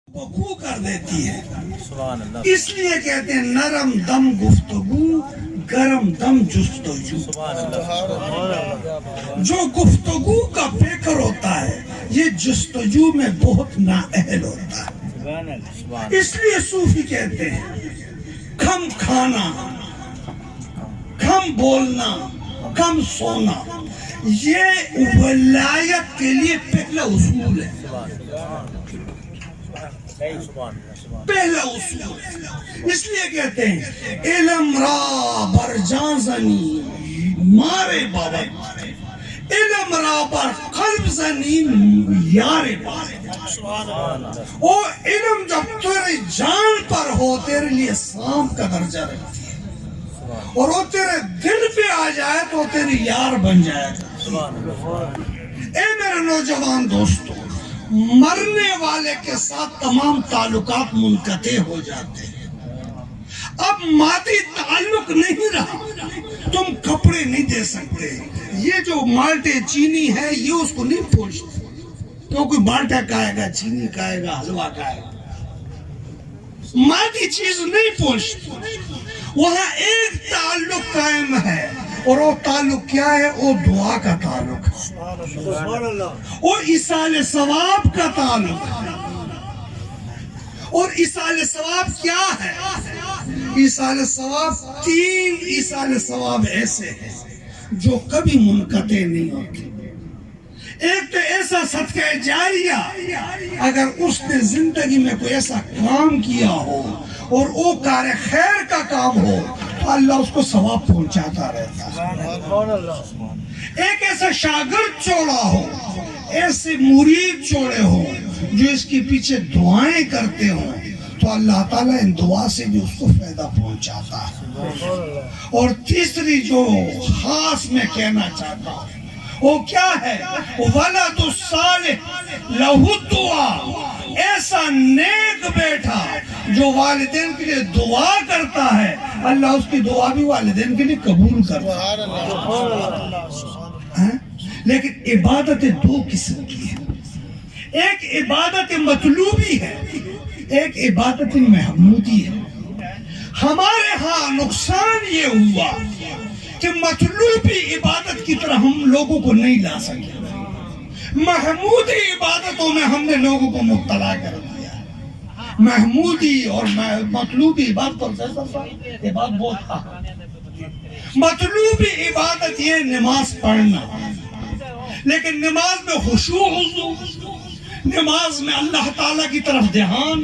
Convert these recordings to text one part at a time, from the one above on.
کو کر دیتی ہے. اس لیے کہتے ہیں نرم دم گفتگو گرم دم جستجو. جو گفتگو کا پیکر ہوتا ہے یہ جستجو میں بہت نااہل ہوتا ہے. اس لیے صوفی کہتے ہیں کم کھانا کم بولنا کم سونا یہ ولایت کے لیے پہلا اصول ہے. پہلا اصول اس لیے کہتے ہیں علم را برجاں زنی مارے بابت علم را بر قلب زنی یارے بابت. وہ علم جب تیرے جان پر ہو تیرے لیے سام کا درجہ رکھتی ہے اور وہ تیرے دل پہ آ جائے تو تیری یار بن جائے گا. اے میرے نوجوان دوستو مرنے والے کے ساتھ تمام تعلقات منقطع ہو جاتے ہیں. اب مادی تعلق نہیں رہا. تم کپڑے نہیں دے سکتے. یہ جو مالٹے چینی ہے یہ اس کو نہیں پوچھتے تو کوئی مالٹا کھائے گا چینی کھائے گا حلوہ کھائے گا. مادی چیز نہیں پوچھتے. وہاں ایک تعلق قائم ہے اور وہ تعلق کیا ہے؟ وہ دعا کا تعلق ہے. وہ ایصال ثواب کا تعلق ہے. اور ایصال ثواب کیا ہے؟ ایصال ثواب تین ایصال ثواب ایسے ہیں جو کبھی منقطع نہیں ہوتے. ایک تو ایسا صدقہ جاریہ اگر اس نے زندگی میں کوئی ایسا کام کیا ہو اور وہ کار خیر کا کام ہو تو اللہ اس کو ثواب پہنچاتا رہتا ہے. ایک ایسا شاگرد چھوڑا ہو ایسے مرید چھوڑے ہو جو اس کے پیچھے دعائیں کرتے ہوں تو اللہ تعالیٰ ان دعا سے بھی اس کو فائدہ پہنچاتا ہے. اور تیسری جو خاص میں کہنا چاہتا ہوں وہ کیا ہے؟ ولد الصالح لہ الدعا. ایسا نیک بیٹا جو والدین کے لیے دعا کرتا ہے اللہ اس کی دعا بھی والدین کے لیے قبول کرتا ہے. لیکن عبادت دو قسم کی ہے. ایک عبادت مطلوبی ہے ایک عبادت محمودی ہے. ہمارے ہاں نقصان یہ ہوا کہ مطلوبی عبادت کی طرح ہم لوگوں کو نہیں لا سکے. محمودی عبادتوں میں ہم نے لوگوں کو مبتلا کر دیا. محمودی اور مطلوبی عبادت بہت مطلوبی عبادت یہ نماز پڑھنا لیکن نماز میں خشوع نماز میں اللہ تعالیٰ کی طرف دھیان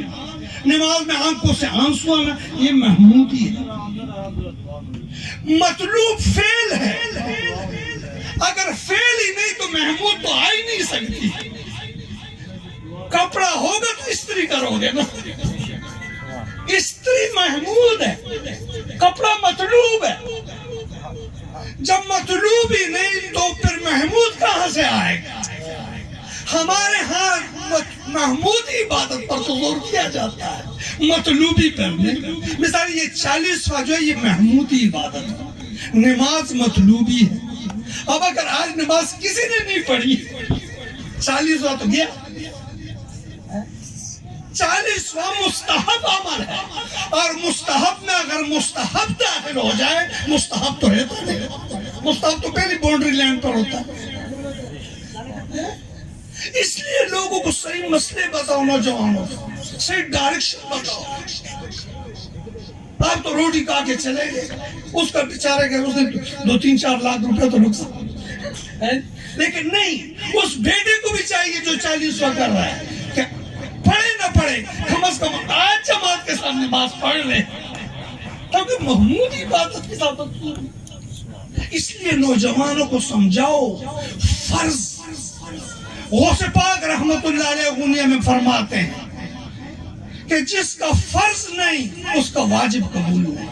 نماز میں آنکھوں سے آنسو آنا یہ محمودی ہے. مطلوب فعل ہے. اگر فعل ہی نہیں تو محمود تو آ ہی نہیں سکتی. کپڑا ہوگا تو استری کرو گے نا. استری محمود ہے کپڑا مطلوب ہے. جب مطلوب ہی نہیں تو پھر محمود کہاں سے آئے گا؟ ہمارے ہاں محمودی عبادت پر تو زور کیا جاتا ہے مطلوبی پر نہیں. مثال یہ 40واں جو ہے یہ محمودی عبادت ہے. نماز مطلوبی ہے. اب اگر آج نماز کسی نے نہیں پڑھی 40واں تو گیا. 40واں مستحب عمل ہے اور مستحب میں اگر مستحب داخل ہو جائے مستحب تو رہتا نہیں. مستحب تو پہلی باؤنڈری لینڈ پر ہوتا ہے. اس لیے لوگوں کو صحیح مسئلے بتاؤ نوجوانوں صحیح ڈائریکشن بتاؤ. آپ تو روٹی کھا کے چلے گئے اس کا بیچارے گئے اس نے 2-3-4 لاکھ روپے تو نقصان لیکن نہیں اس بیٹے کو بھی چاہیے جو 40واں کر رہا ہے کہ پڑھے نہ پڑھے کم از کم آج جماعت کے سامنے نماز پڑھ لے تاکہ محمودی عبادت کے ساتھ. اس لیے نوجوانوں کو سمجھاؤ فرض. غوث پاک رحمت اللہ علیہ غنیہ میں فرماتے ہیں کہ جس کا فرض نہیں اس کا واجب قبول نہیں.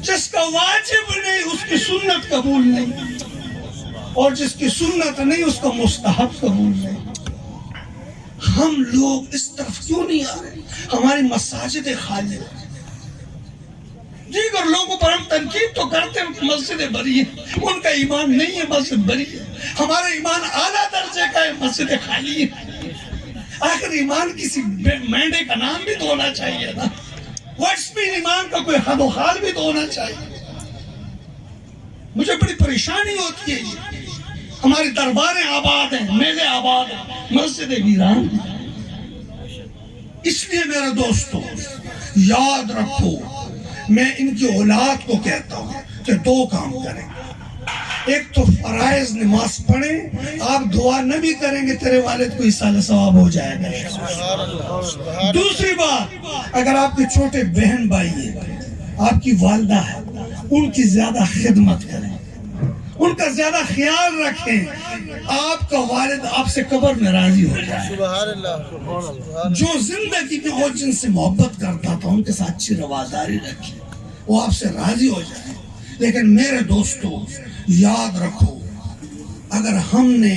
جس کا واجب نہیں اس کی سنت قبول نہیں اور جس کی سنت نہیں اس کا مستحب قبول نہیں. ہم لوگ اس طرف کیوں نہیں آ رہے؟ ہماری مساجد خالی ہیں. دیگر لوگوں پر ہم تنقید تو کرتے ہیں کہ مسجدیں بری ہیں. ان کا ایمان نہیں ہے مسجد بری ہے. ہمارا ایمان اعلیٰ درجے کا ہے مسجدیں خالی ہیں. آخر ایمان کسی مینڈے کا نام بھی تو ہونا چاہیے نا، وٹس مین ایمان کا کوئی حد و خال بھی تو ہونا چاہیے۔ مجھے بڑی پریشانی ہوتی ہے، ہماری درباریں آباد ہیں، میلے آباد ہیں، مسجد ویران ہیں۔ اس لیے میرے دوستو یاد رکھو، میں ان کی اولاد کو کہتا ہوں کہ دو کام کریں، ایک تو فرائض نماز پڑھیں، آپ دعا نہ بھی کریں گے تیرے والد کو ایصال ثواب ہو جائے گا۔ دوسری بات، اگر آپ کے چھوٹے بہن بھائی ہیں، آپ کی والدہ ہے، ان کی زیادہ خدمت کریں، ان کا زیادہ خیال رکھیں، آپ کا والد آپ سے قبر میں راضی ہو جائے۔ جو زندگی میں وہ جن سے محبت کرتا تھا ان کے ساتھ اچھی رواداری رکھیں، وہ آپ سے راضی ہو جائے۔ لیکن میرے دوستو یاد رکھو، اگر ہم نے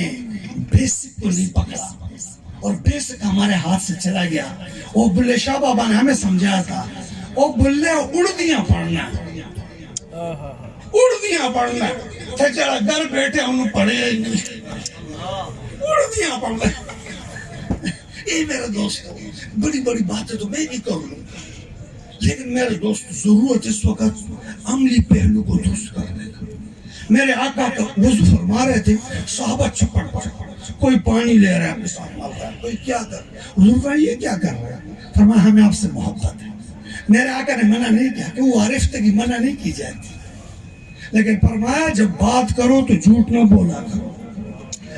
بیسک کو نہیں پکڑا اور بیسک ہمارے ہاتھ سے چلا گیا، وہ بلے شاہ بابا نے ہمیں سمجھایا تھا، وہ بلے اردیاں پڑھنا، اردیاں پڑھنا، چلا گھر بیٹھے انہوں پڑھے اردیاں پڑھنا۔ یہ میرے دوست بڑی بڑی باتیں تو میں بھی کروں، لیکن میرے دوست ضرورت اس وقت عملی پہلو کو درست کرنے کا۔ میرے آقا کا وضو فرما رہے تھے، صحابہ چپڑ پڑ، کوئی پانی لے رہا ہے اپنے ساتھ مل رہا ہے، کوئی کیا کر رہا ہے، حضور بھائی یہ کیا کر رہا ہے؟ فرمایا ہمیں آپ سے محبت ہے۔ میرے آقا نے منع نہیں کیا کہ وہ عارفتگی منع نہیں کی جاتی، لیکن فرمایا جب بات کرو تو جھوٹ نہ بولا کرو،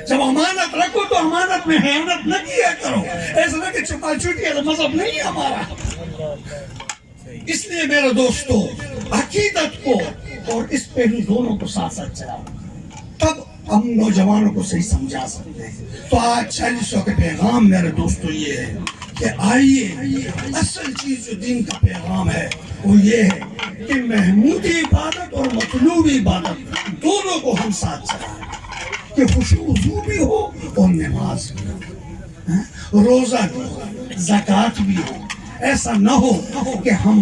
جب امانت رکھو تو امانت میں خیانت نہ کیا کرو، ایسا نہ کہ چھپا چھوٹی ہے مذہب نہیں ہمارا۔ اس لیے میرے دوستو عقیدت کو اور اس پہلو دونوں کو ساتھ ساتھ چلاؤ، تب ہم نوجوانوں کو صحیح سمجھا سکتے ہیں۔ تو آج 40 کا پیغام میرے دوستو یہ ہے کہ آئیے، اصل چیز جو دین کا پیغام ہے وہ یہ ہے کہ محمودی عبادت اور مطلوبی عبادت دونوں کو ہم ساتھ چلائیں، کہ خشوع وضو بھی ہو اور نماز بھی ہو، روزہ بھی ہو، زکوٰۃ بھی ہو۔ ایسا نہ ہو کہ ہم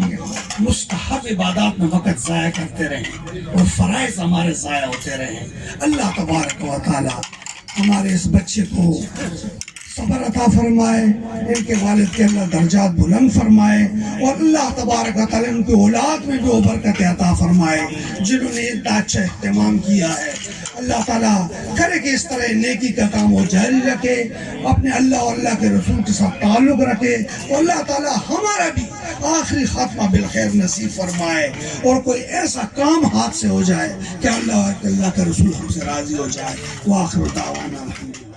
مستحب عبادات میں وقت ضائع کرتے رہیں اور فرائض ہمارے ضائع ہوتے رہیں۔ اللہ تبارک و تعالی ہمارے اس بچے کو صبر عطا فرمائے، ان کے والد کے اللہ درجات بلند فرمائے، اور اللہ تبارک و تعالی ان کی اولاد میں جو برکت عطا فرمائے جنہوں نے اتنا اچھا اہتمام کیا ہے۔ اللہ تعالیٰ کرے کہ اس طرح نیکی کا کام وہ جاری رکھے، اپنے اللہ اور اللہ کے رسول کے ساتھ تعلق رکھے، اور اللہ تعالیٰ ہمارا بھی آخری خاتمہ بالخیر نصیب فرمائے، اور کوئی ایسا کام ہاتھ سے ہو جائے کہ اللہ کے رسول ہم سے راضی ہو جائے۔ وآخر دعوانا الحمدللہ۔